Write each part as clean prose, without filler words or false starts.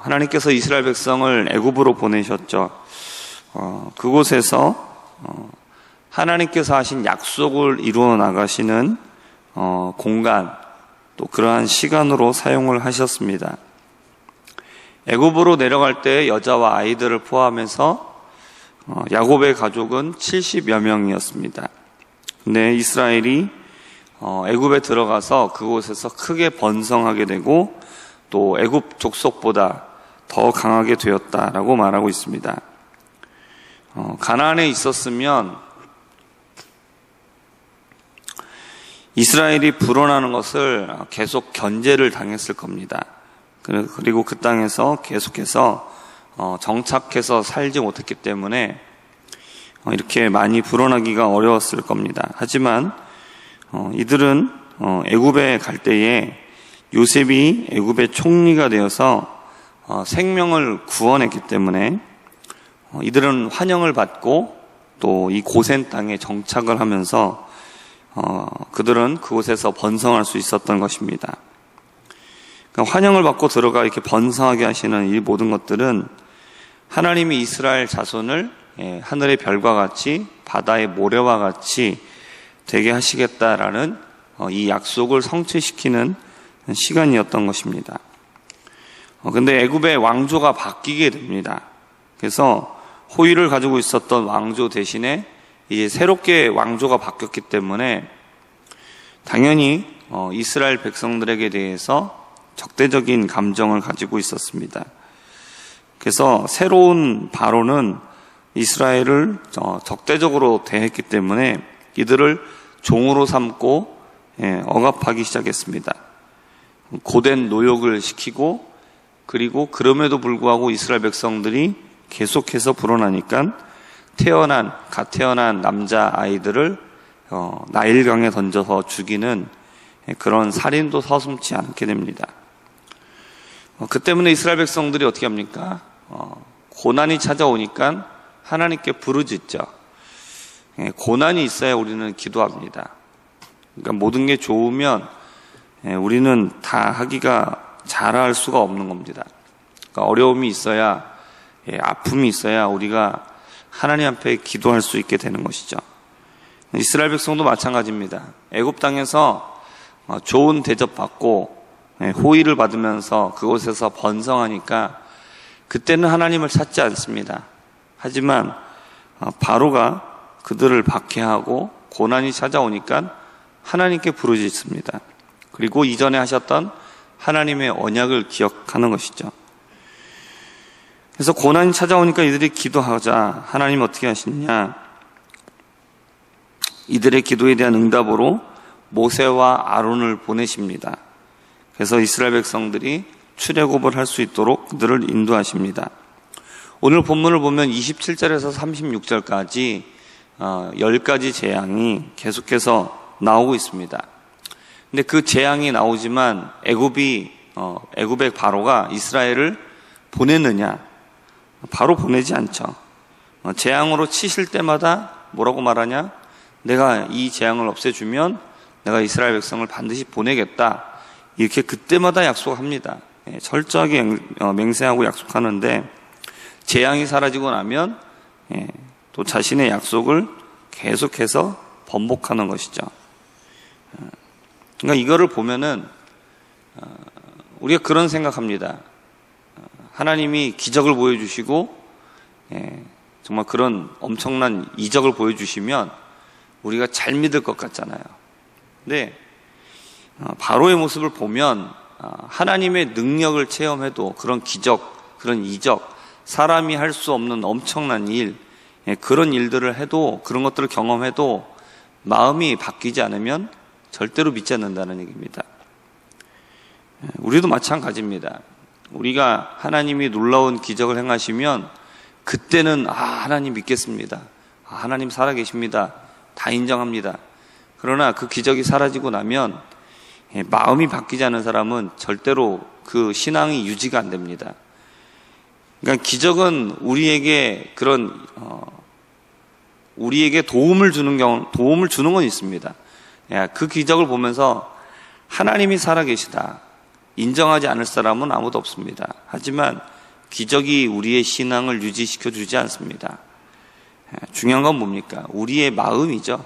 하나님께서 이스라엘 백성을 애굽으로 보내셨죠. 그곳에서 하나님께서 하신 약속을 이루어 나가시는 공간, 또 그러한 시간으로 사용을 하셨습니다. 애굽으로 내려갈 때 여자와 아이들을 포함해서 야곱의 가족은 70여 명이었습니다. 근데 이스라엘이 애굽에 들어가서 그곳에서 크게 번성하게 되고 또 애굽 족속보다 더 강하게 되었다라고 말하고 있습니다. 가나안에 있었으면 이스라엘이 불어나는 것을 계속 견제를 당했을 겁니다. 그리고 그 땅에서 계속해서 정착해서 살지 못했기 때문에 이렇게 많이 불어나기가 어려웠을 겁니다. 하지만 이들은 애굽에 갈 때에 요셉이 애굽의 총리가 되어서 생명을 구원했기 때문에 이들은 환영을 받고 또 이 고센 땅에 정착을 하면서 그들은 그곳에서 번성할 수 있었던 것입니다. 그러니까 환영을 받고 들어가 이렇게 번성하게 하시는 이 모든 것들은 하나님이 이스라엘 자손을 하늘의 별과 같이 바다의 모래와 같이 되게 하시겠다라는 이 약속을 성취시키는 시간이었던 것입니다. 근데 애굽의 왕조가 바뀌게 됩니다. 그래서 호위를 가지고 있었던 왕조 대신에 이제 새롭게 왕조가 바뀌었기 때문에 당연히 이스라엘 백성들에게 대해서 적대적인 감정을 가지고 있었습니다. 그래서 새로운 바로는 이스라엘을 적대적으로 대했기 때문에 이들을 종으로 삼고 억압하기 시작했습니다. 고된 노역을 시키고 그리고 그럼에도 불구하고 이스라엘 백성들이 계속해서 불어나니까 갓 태어난 남자 아이들을 나일강에 던져서 죽이는 그런 살인도 서슴지 않게 됩니다. 그 때문에 이스라엘 백성들이 어떻게 합니까? 고난이 찾아오니까 하나님께 부르짖죠. 고난이 있어야 우리는 기도합니다. 그러니까 모든 게 좋으면 우리는 다 하기가 잘할 수가 없는 겁니다. 그러니까 어려움이 있어야, 아픔이 있어야 우리가 하나님 앞에 기도할 수 있게 되는 것이죠. 이스라엘 백성도 마찬가지입니다. 애굽 땅에서 좋은 대접받고 호의를 받으면서 그곳에서 번성하니까 그때는 하나님을 찾지 않습니다. 하지만 바로가 그들을 박해하고 고난이 찾아오니까 하나님께 부르짖습니다. 그리고 이전에 하셨던 하나님의 언약을 기억하는 것이죠. 그래서 고난이 찾아오니까 이들이 기도하자 하나님 어떻게 하시느냐? 이들의 기도에 대한 응답으로 모세와 아론을 보내십니다. 그래서 이스라엘 백성들이 출애굽을 할 수 있도록 그들을 인도하십니다. 오늘 본문을 보면 27절에서 36절까지 10가지 재앙이 계속해서 나오고 있습니다. 근데 그 재앙이 나오지만 애굽의 바로가 이스라엘을 보내느냐? 바로 보내지 않죠. 재앙으로 치실 때마다 뭐라고 말하냐? 내가 이 재앙을 없애주면 내가 이스라엘 백성을 반드시 보내겠다. 이렇게 그때마다 약속합니다. 철저하게 맹세하고 약속하는데 재앙이 사라지고 나면 또 자신의 약속을 계속해서 번복하는 것이죠. 그러니까 이거를 보면은 우리가 그런 생각합니다. 하나님이 기적을 보여주시고 정말 그런 엄청난 이적을 보여주시면 우리가 잘 믿을 것 같잖아요. 근데 바로의 모습을 보면 하나님의 능력을 체험해도 그런 기적, 그런 이적, 사람이 할 수 없는 엄청난 일, 그런 일들을 해도, 그런 것들을 경험해도 마음이 바뀌지 않으면 절대로 믿지 않는다는 얘기입니다. 우리도 마찬가지입니다. 우리가 하나님이 놀라운 기적을 행하시면 그때는 하나님 믿겠습니다. 하나님 살아계십니다. 다 인정합니다. 그러나 그 기적이 사라지고 나면 마음이 바뀌지 않은 사람은 절대로 그 신앙이 유지가 안 됩니다. 그러니까 기적은 우리에게 우리에게 도움을 주는 건 있습니다. 그 기적을 보면서 하나님이 살아계시다 인정하지 않을 사람은 아무도 없습니다. 하지만 기적이 우리의 신앙을 유지시켜 주지 않습니다. 중요한 건 뭡니까? 우리의 마음이죠.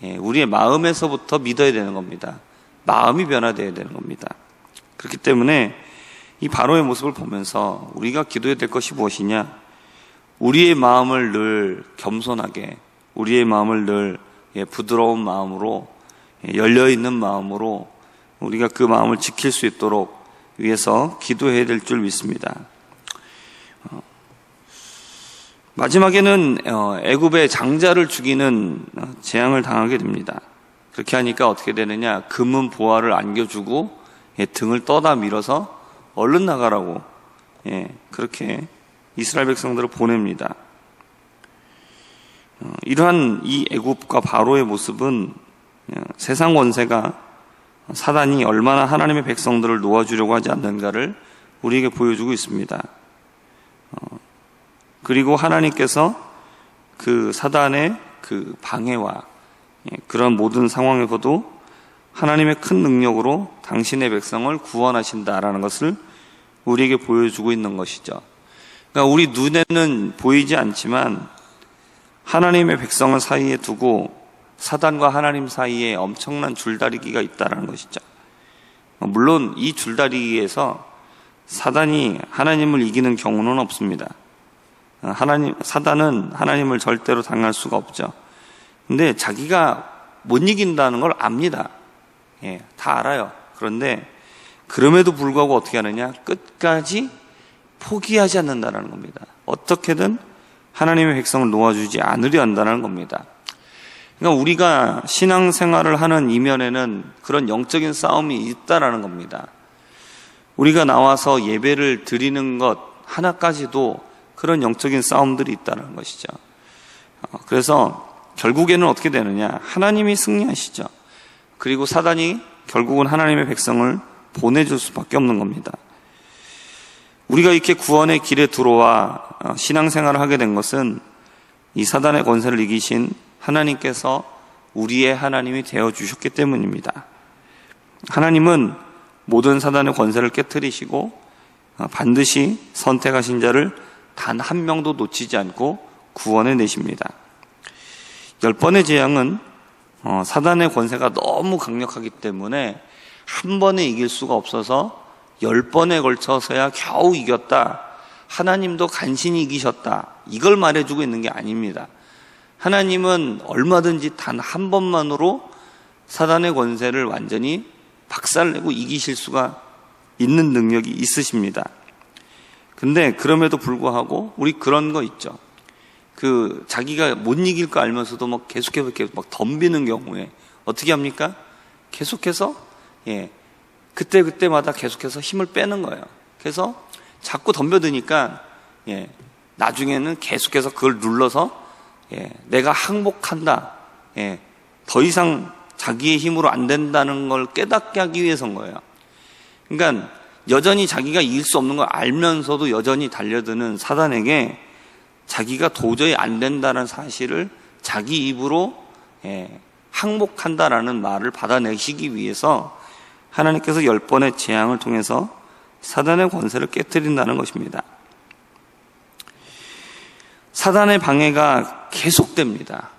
우리의 마음에서부터 믿어야 되는 겁니다. 마음이 변화되어야 되는 겁니다. 그렇기 때문에 이 바로의 모습을 보면서 우리가 기도해야 될 것이 무엇이냐? 우리의 마음을 늘 겸손하게, 우리의 마음을 늘 부드러운 마음으로, 열려있는 마음으로 우리가 그 마음을 지킬 수 있도록 위해서 기도해야 될 줄 믿습니다. 마지막에는 애굽의 장자를 죽이는 재앙을 당하게 됩니다. 그렇게 하니까 어떻게 되느냐? 금은 보화를 안겨주고 등을 떠다 밀어서 얼른 나가라고 그렇게 이스라엘 백성들을 보냅니다. 이러한 이 애굽과 바로의 모습은 세상 권세가 사단이 얼마나 하나님의 백성들을 놓아주려고 하지 않는가를 우리에게 보여주고 있습니다. 그리고 하나님께서 그 사단의 그 방해와 그런 모든 상황에서도 하나님의 큰 능력으로 당신의 백성을 구원하신다라는 것을 우리에게 보여주고 있는 것이죠. 그러니까 우리 눈에는 보이지 않지만 하나님의 백성을 사이에 두고 사단과 하나님 사이에 엄청난 줄다리기가 있다는 것이죠. 물론 이 줄다리기에서 사단이 하나님을 이기는 경우는 없습니다. 사단은 하나님을 절대로 당할 수가 없죠. 근데 자기가 못 이긴다는 걸 압니다. 다 알아요. 그런데 그럼에도 불구하고 어떻게 하느냐? 끝까지 포기하지 않는다는 겁니다. 어떻게든 하나님의 백성을 놓아주지 않으려 한다는 겁니다. 그러니까 우리가 신앙생활을 하는 이면에는 그런 영적인 싸움이 있다라는 겁니다. 우리가 나와서 예배를 드리는 것 하나까지도 그런 영적인 싸움들이 있다는 것이죠. 그래서 결국에는 어떻게 되느냐? 하나님이 승리하시죠. 그리고 사단이 결국은 하나님의 백성을 보내줄 수밖에 없는 겁니다. 우리가 이렇게 구원의 길에 들어와 신앙생활을 하게 된 것은 이 사단의 권세를 이기신 하나님께서 우리의 하나님이 되어주셨기 때문입니다. 하나님은 모든 사단의 권세를 깨트리시고 반드시 선택하신 자를 단 한 명도 놓치지 않고 구원해 내십니다. 10번의 재앙은 사단의 권세가 너무 강력하기 때문에 한 번에 이길 수가 없어서 10번에 걸쳐서야 겨우 이겼다. 하나님도 간신히 이기셨다. 이걸 말해주고 있는 게 아닙니다. 하나님은 얼마든지 단 한 번만으로 사단의 권세를 완전히 박살내고 이기실 수가 있는 능력이 있으십니다. 근데 그럼에도 불구하고 우리 그런 거 있죠. 자기가 못 이길 거 알면서도 막 계속해서 막 덤비는 경우에 어떻게 합니까? 계속해서 그때마다 계속해서 힘을 빼는 거예요. 그래서 자꾸 덤벼드니까 나중에는 계속해서 그걸 눌러서 내가 항복한다. 더 이상 자기의 힘으로 안 된다는 걸 깨닫게 하기 위해서인 거예요. 그러니까 여전히 자기가 이길 수 없는 걸 알면서도 여전히 달려드는 사단에게 자기가 도저히 안 된다는 사실을 자기 입으로 항복한다라는 말을 받아내시기 위해서 하나님께서 10번의 재앙을 통해서 사단의 권세를 깨트린다는 것입니다. 사단의 방해가 계속됩니다.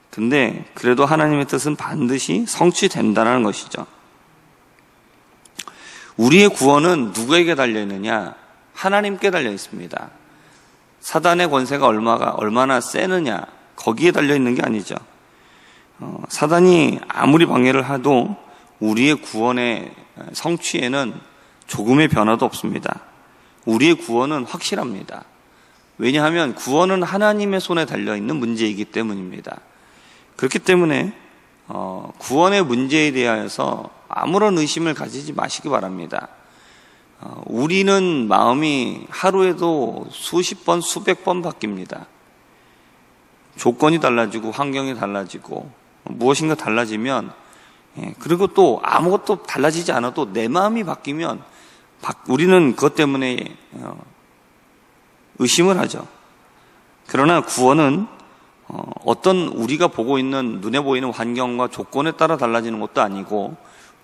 근데 그래도 하나님의 뜻은 반드시 성취된다는 것이죠. 우리의 구원은 누구에게 달려있느냐? 하나님께 달려있습니다. 사단의 권세가 얼마나 세느냐? 거기에 달려있는 게 아니죠. 사단이 아무리 방해를 해도 우리의 구원의 성취에는 조금의 변화도 없습니다. 우리의 구원은 확실합니다. 왜냐하면 구원은 하나님의 손에 달려있는 문제이기 때문입니다. 그렇기 때문에 구원의 문제에 대하여서 아무런 의심을 가지지 마시기 바랍니다. 우리는 마음이 하루에도 수십 번, 수백 번 바뀝니다. 조건이 달라지고 환경이 달라지고 무엇인가 달라지면 그리고 또 아무것도 달라지지 않아도 내 마음이 바뀌면 우리는 그것 때문에 의심을 하죠. 그러나 구원은 어떤 우리가 보고 있는 눈에 보이는 환경과 조건에 따라 달라지는 것도 아니고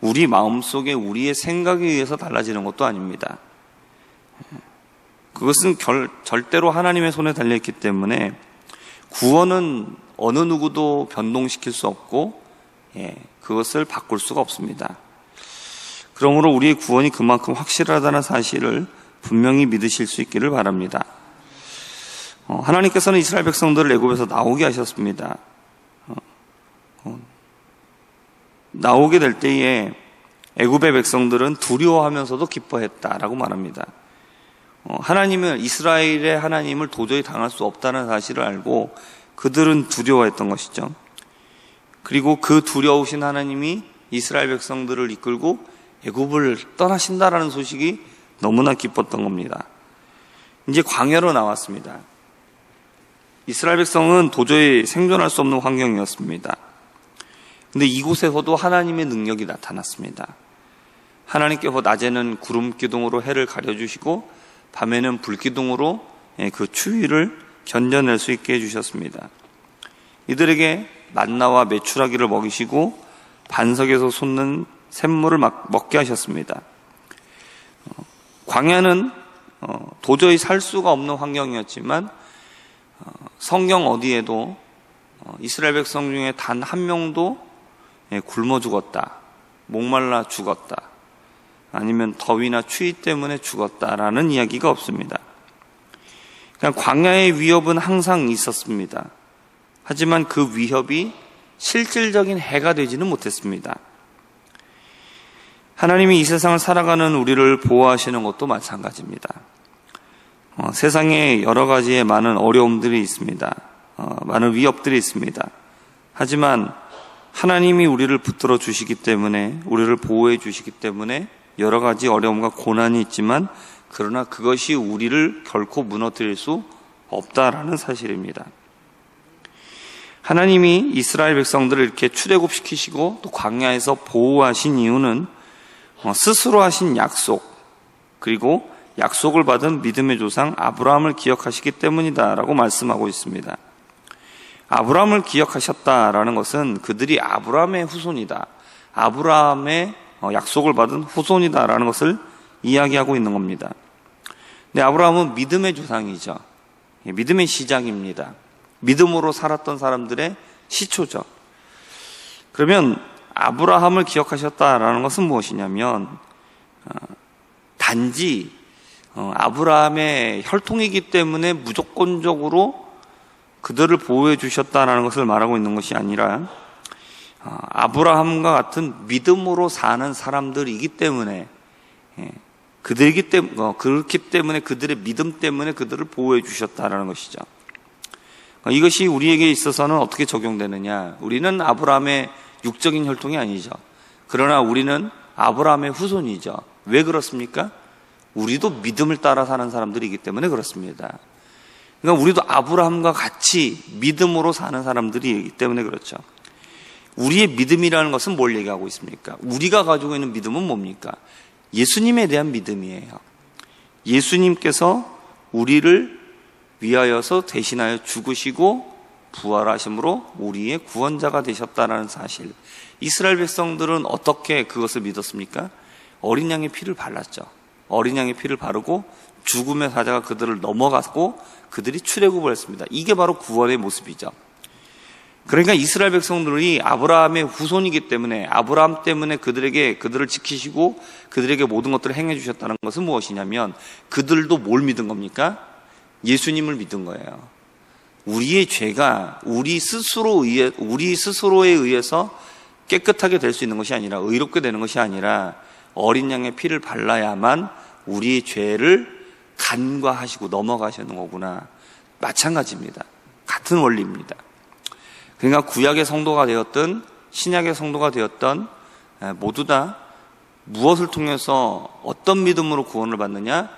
우리 마음속에 우리의 생각에 의해서 달라지는 것도 아닙니다. 그것은 절대로 하나님의 손에 달려있기 때문에 구원은 어느 누구도 변동시킬 수 없고 그것을 바꿀 수가 없습니다. 그러므로 우리의 구원이 그만큼 확실하다는 사실을 분명히 믿으실 수 있기를 바랍니다. 하나님께서는 이스라엘 백성들을 애굽에서 나오게 하셨습니다. 나오게 될 때에 애굽의 백성들은 두려워하면서도 기뻐했다라고 말합니다. 하나님은 이스라엘의 하나님을 도저히 당할 수 없다는 사실을 알고 그들은 두려워했던 것이죠. 그리고 그 두려우신 하나님이 이스라엘 백성들을 이끌고 애굽을 떠나신다라는 소식이 너무나 기뻤던 겁니다. 이제 광야로 나왔습니다. 이스라엘 백성은 도저히 생존할 수 없는 환경이었습니다. 근데 이곳에서도 하나님의 능력이 나타났습니다. 하나님께서 낮에는 구름 기둥으로 해를 가려주시고 밤에는 불 기둥으로 그 추위를 견뎌낼 수 있게 해주셨습니다. 이들에게 만나와 메추라기를 먹이시고 반석에서 솟는 샘물을 먹게 하셨습니다. 광야는 도저히 살 수가 없는 환경이었지만 성경 어디에도 이스라엘 백성 중에 단 한 명도 굶어 죽었다, 목말라 죽었다, 아니면 더위나 추위 때문에 죽었다라는 이야기가 없습니다. 그냥 광야의 위협은 항상 있었습니다. 하지만 그 위협이 실질적인 해가 되지는 못했습니다. 하나님이 이 세상을 살아가는 우리를 보호하시는 것도 마찬가지입니다. 세상에 여러 가지의 많은 어려움들이 있습니다. 많은 위협들이 있습니다. 하지만 하나님이 우리를 붙들어 주시기 때문에, 우리를 보호해 주시기 때문에 여러 가지 어려움과 고난이 있지만 그러나 그것이 우리를 결코 무너뜨릴 수 없다라는 사실입니다. 하나님이 이스라엘 백성들을 이렇게 출애굽시키시고 또 광야에서 보호하신 이유는 스스로 하신 약속, 그리고 약속을 받은 믿음의 조상 아브라함을 기억하시기 때문이다라고 말씀하고 있습니다. 아브라함을 기억하셨다라는 것은 그들이 아브라함의 후손이다, 아브라함의 약속을 받은 후손이다라는 것을 이야기하고 있는 겁니다. 근데 아브라함은 믿음의 조상이죠. 믿음의 시작입니다. 믿음으로 살았던 사람들의 시초죠. 그러면 아브라함을 기억하셨다라는 것은 무엇이냐면 단지 아브라함의 혈통이기 때문에 무조건적으로 그들을 보호해 주셨다라는 것을 말하고 있는 것이 아니라 아브라함과 같은 믿음으로 사는 사람들이기 때문에 그렇기 때문에 그들의 믿음 때문에 그들을 보호해 주셨다라는 것이죠. 이것이 우리에게 있어서는 어떻게 적용되느냐? 우리는 아브라함의 육적인 혈통이 아니죠. 그러나 우리는 아브라함의 후손이죠. 왜 그렇습니까? 우리도 믿음을 따라 사는 사람들이기 때문에 그렇습니다. 그러니까 우리도 아브라함과 같이 믿음으로 사는 사람들이기 때문에 그렇죠. 우리의 믿음이라는 것은 뭘 얘기하고 있습니까? 우리가 가지고 있는 믿음은 뭡니까? 예수님에 대한 믿음이에요. 예수님께서 우리를 위하여서 대신하여 죽으시고 부활하심으로 우리의 구원자가 되셨다는 사실. 이스라엘 백성들은 어떻게 그것을 믿었습니까? 어린 양의 피를 발랐죠. 어린 양의 피를 바르고 죽음의 사자가 그들을 넘어갔고 그들이 출애굽을 했습니다. 이게 바로 구원의 모습이죠. 그러니까 이스라엘 백성들이 아브라함의 후손이기 때문에, 아브라함 때문에 그들을 지키시고 그들에게 모든 것들을 행해 주셨다는 것은 무엇이냐면 그들도 뭘 믿은 겁니까? 예수님을 믿은 거예요. 우리의 죄가 우리 스스로에 의해서 깨끗하게 될 수 있는 것이 아니라, 의롭게 되는 것이 아니라 어린 양의 피를 발라야만 우리의 죄를 간과하시고 넘어가시는 거구나. 마찬가지입니다. 같은 원리입니다. 그러니까 구약의 성도가 되었든 신약의 성도가 되었던 모두 다 무엇을 통해서 어떤 믿음으로 구원을 받느냐?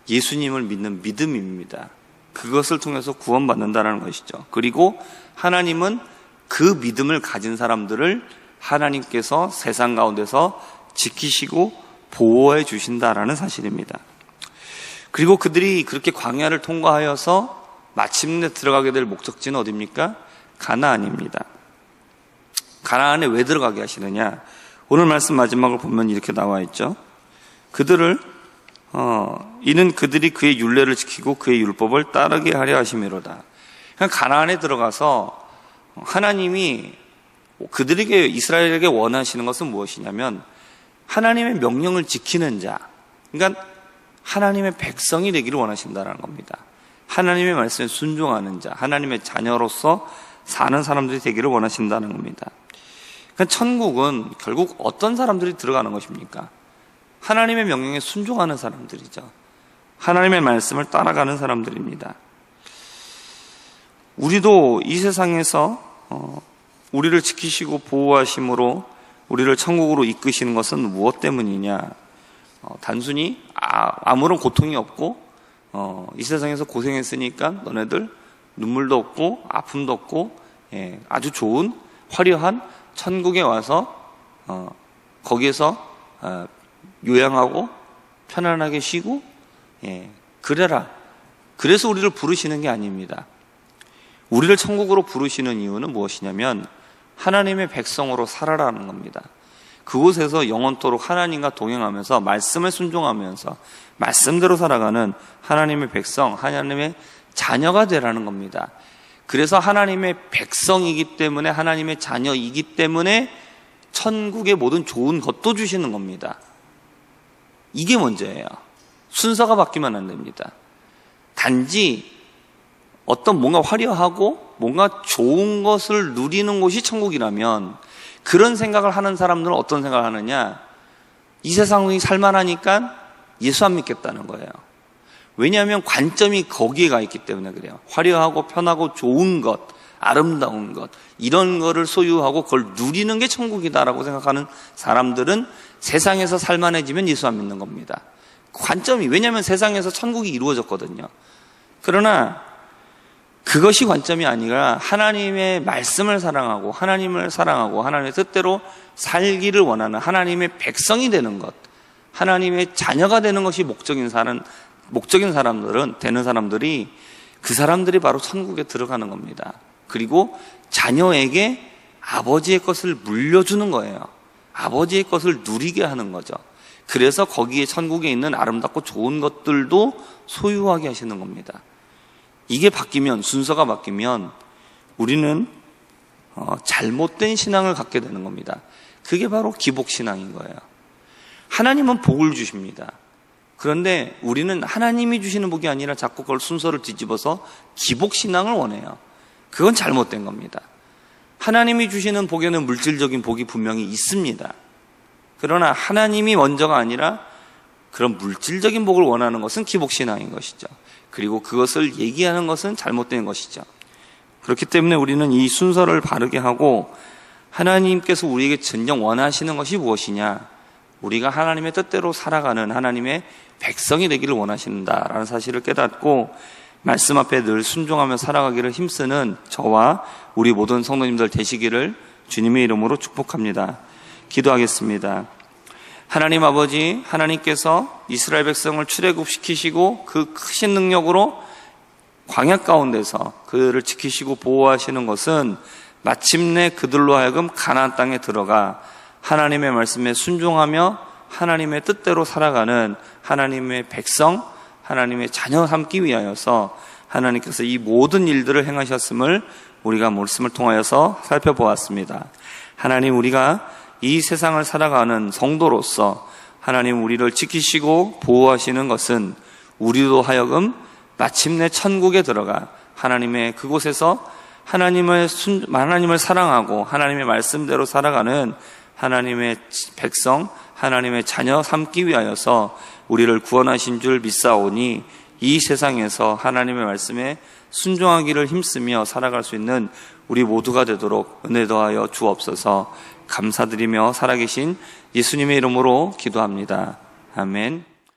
예수님을 믿는 믿음입니다. 그것을 통해서 구원받는다는 것이죠. 그리고 하나님은 그 믿음을 가진 사람들을 하나님께서 세상 가운데서 지키시고 보호해 주신다라는 사실입니다. 그리고 그들이 그렇게 광야를 통과하여서 마침내 들어가게 될 목적지는 어디입니까? 가나안입니다. 가나안에 왜 들어가게 하시느냐? 오늘 말씀 마지막을 보면 이렇게 나와 있죠. 그들을 이는 그들이 그의 율례를 지키고 그의 율법을 따르게 하려 하심이로다. 가나안에 들어가서 하나님이 그들에게, 이스라엘에게 원하시는 것은 무엇이냐면 하나님의 명령을 지키는 자, 그러니까 하나님의 백성이 되기를 원하신다는 겁니다. 하나님의 말씀에 순종하는 자, 하나님의 자녀로서 사는 사람들이 되기를 원하신다는 겁니다. 그러니까 천국은 결국 어떤 사람들이 들어가는 것입니까? 하나님의 명령에 순종하는 사람들이죠. 하나님의 말씀을 따라가는 사람들입니다. 우리도 이 세상에서 우리를 지키시고 보호하심으로 우리를 천국으로 이끄시는 것은 무엇 때문이냐? 단순히 아무런 고통이 없고 이 세상에서 고생했으니까 너네들 눈물도 없고 아픔도 없고 아주 좋은 화려한 천국에 와서 거기에서 요양하고 편안하게 쉬고 그래라. 그래서 우리를 부르시는 게 아닙니다. 우리를 천국으로 부르시는 이유는 무엇이냐면 하나님의 백성으로 살아라는 겁니다. 그곳에서 영원토록 하나님과 동행하면서 말씀을 순종하면서 말씀대로 살아가는 하나님의 백성, 하나님의 자녀가 되라는 겁니다. 그래서 하나님의 백성이기 때문에, 하나님의 자녀이기 때문에 천국의 모든 좋은 것도 주시는 겁니다. 이게 문제예요. 순서가 바뀌면 안 됩니다. 단지 어떤 뭔가 화려하고 뭔가 좋은 것을 누리는 곳이 천국이라면, 그런 생각을 하는 사람들은 어떤 생각을 하느냐? 이 세상이 살만하니까 예수 안 믿겠다는 거예요. 왜냐하면 관점이 거기에 가 있기 때문에 그래요. 화려하고 편하고 좋은 것, 아름다운 것, 이런 거를 소유하고 그걸 누리는 게 천국이다라고 생각하는 사람들은 세상에서 살만해지면 예수 안 믿는 겁니다. 관점이, 왜냐하면 세상에서 천국이 이루어졌거든요. 그러나 그것이 관점이 아니라 하나님의 말씀을 사랑하고 하나님의 뜻대로 살기를 원하는 하나님의 백성이 되는 것, 하나님의 자녀가 되는 것이 목적인 사람들이 그 사람들이 바로 천국에 들어가는 겁니다. 그리고 자녀에게 아버지의 것을 물려주는 거예요. 아버지의 것을 누리게 하는 거죠. 그래서 거기에 천국에 있는 아름답고 좋은 것들도 소유하게 하시는 겁니다. 이게 바뀌면, 순서가 바뀌면 우리는 잘못된 신앙을 갖게 되는 겁니다. 그게 바로 기복신앙인 거예요. 하나님은 복을 주십니다. 그런데 우리는 하나님이 주시는 복이 아니라 자꾸 그걸 순서를 뒤집어서 기복신앙을 원해요. 그건 잘못된 겁니다. 하나님이 주시는 복에는 물질적인 복이 분명히 있습니다. 그러나 하나님이 먼저가 아니라 그런 물질적인 복을 원하는 것은 기복신앙인 것이죠. 그리고 그것을 얘기하는 것은 잘못된 것이죠. 그렇기 때문에 우리는 이 순서를 바르게 하고, 하나님께서 우리에게 진정 원하시는 것이 무엇이냐? 우리가 하나님의 뜻대로 살아가는 하나님의 백성이 되기를 원하신다라는 사실을 깨닫고 말씀 앞에 늘 순종하며 살아가기를 힘쓰는 저와 우리 모든 성도님들 되시기를 주님의 이름으로 축복합니다. 기도하겠습니다. 하나님 아버지, 하나님께서 이스라엘 백성을 출애굽시키시고 그 크신 능력으로 광야 가운데서 그들을 지키시고 보호하시는 것은 마침내 그들로 하여금 가나안 땅에 들어가 하나님의 말씀에 순종하며 하나님의 뜻대로 살아가는 하나님의 백성, 하나님의 자녀 삼기 위하여서 하나님께서 이 모든 일들을 행하셨음을 우리가 말씀을 통하여서 살펴보았습니다. 하나님, 우리가 이 세상을 살아가는 성도로서 하나님 우리를 지키시고 보호하시는 것은 우리도 하여금 마침내 천국에 들어가 하나님의 그곳에서 하나님을 사랑하고 하나님의 말씀대로 살아가는 하나님의 백성, 하나님의 자녀 삼기 위하여서 우리를 구원하신 줄 믿사오니 이 세상에서 하나님의 말씀에 순종하기를 힘쓰며 살아갈 수 있는 우리 모두가 되도록 은혜 더하여 주옵소서. 감사드리며 살아계신 예수님의 이름으로 기도합니다. 아멘.